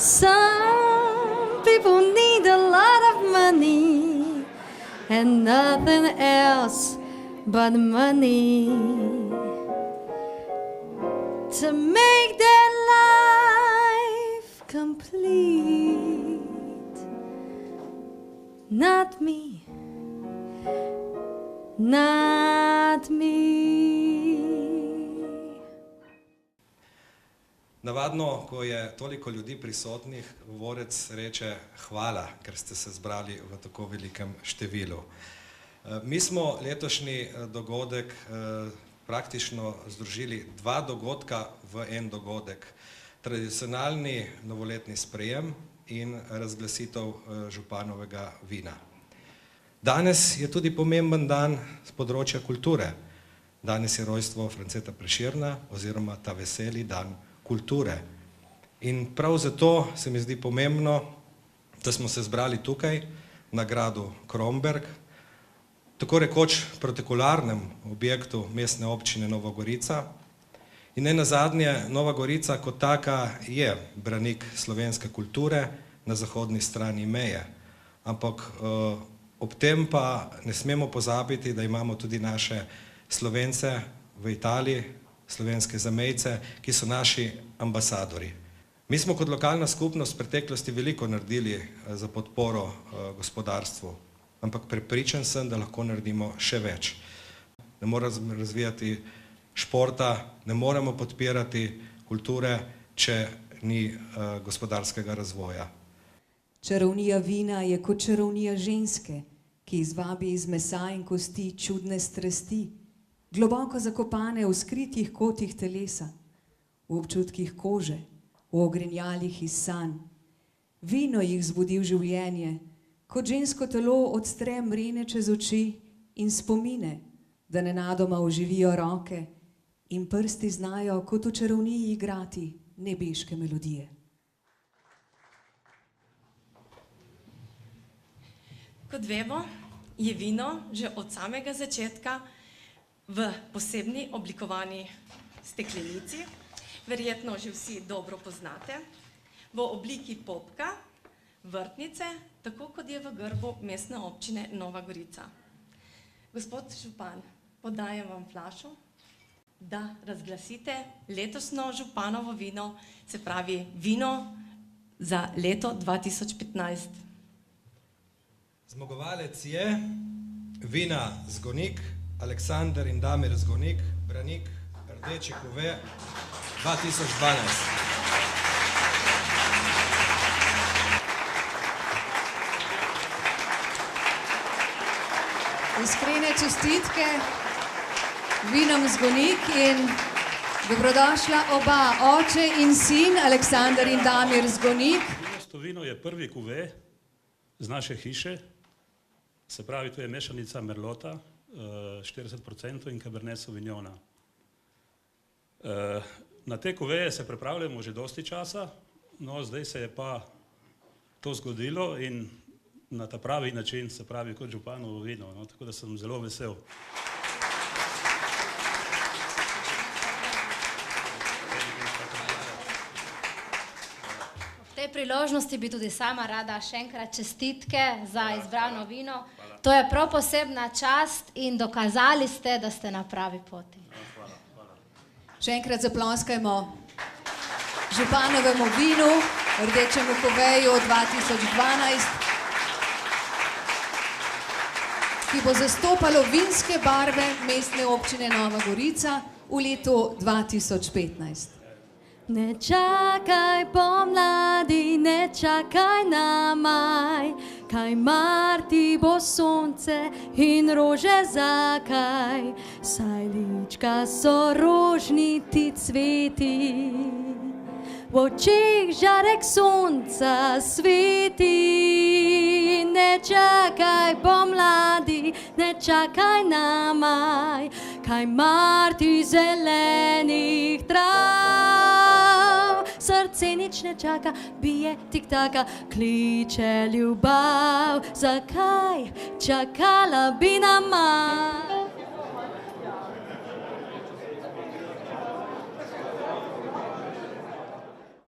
Some people need a lot of money and nothing else but money to make their life complete. Not me, not me. Navadno, ko je toliko ljudi prisotnih, govorec reče hvala, ker ste se zbrali v tako velikem številu. Mi smo letošnji dogodek praktično združili dva dogodka v en dogodek. Tradicionalni novoletni sprejem in razglasitev županovega vina. Danes je tudi pomemben dan z področja kulture. Danes je rojstvo Franceta Prešerna oziroma ta veseli dan kulture. In prav zato se mi zdi pomembno, da smo se zbrali tukaj na gradu Kromberk, tako rekoč protikolarnem objektu mestne občine Nova Gorica. In nenazadnje, Nova Gorica kot taka je branik slovenske kulture na zahodni strani meje. Ampak ob tem pa ne smemo pozabiti, da imamo tudi naše Slovence v Italiji, slovenske zamejce, ki so naši ambasadori. Mi smo kot lokalna skupnost v preteklosti veliko naredili za podporo gospodarstvu, ampak prepričan sem, da lahko naredimo še več. Ne moramo razvijati športa, ne moremo podpirati kulture, če ni gospodarskega razvoja. Čarovnija vina je kot čarovnija ženske, ki izvabi iz mesa in kosti čudne strasti, globoko zakopane v skritih kotih telesa, v občutkih kože, v ogrinjalih iz sanj. Vino jih zbudi v življenje, kot žensko telo odstre mrene čez oči in spomine, da nenadoma oživijo roke in prsti znajo kot v čarovniji igrati nebeške melodije. Kot vemo, je vino že od samega začetka v posebni oblikovani steklenici, verjetno že vsi dobro poznate, v obliki popka, vrtnice, tako kot je v grbu mestne občine Nova Gorica. Gospod župan, podajam vam flašo, da razglasite letosno županovo vino, se pravi vino za leto 2015. Zmagovalec je vina Zgonik, Aleksander in Damir Zgonik, branik Rdeče kuve 2012. Iskrene čestitke vinom Zgonik in dobrodošla oba, oče in sin, Aleksander in Damir Zgonik. To vino je prvi kuve z naše hiše, se pravi, to je mešanica Merlota, 40% in Cabernet Sauvignona. Na te kuveje se pripravljamo že dosti časa, no zdaj se je pa to zgodilo in na ta pravi način, se pravi kot županovo vino, no, tako da sem zelo vesel. V tej priložnosti bi tudi sama rada še enkrat čestitke za izbrano vino. To je prav posebna čast in dokazali ste, da ste na pravi poti. Še enkrat zaploskajmo županovemu vinu, Rdečemu kuveju 2012, ki bo zastopalo vinske barve mestne občine Nova Gorica v letu 2015. Ne čakaj pomladi, ne čakaj na maj, kaj marti bo sonce in rože zakaj, saj lička so rožniti cveti, v očeh žarek sonca sveti. Ne čakaj pomladi, ne čakaj na maj, kaj marti zelenih trav. Srce nič ne čaka, bije tik-taka, kliče ljubav. Zakaj čakala bi na maj?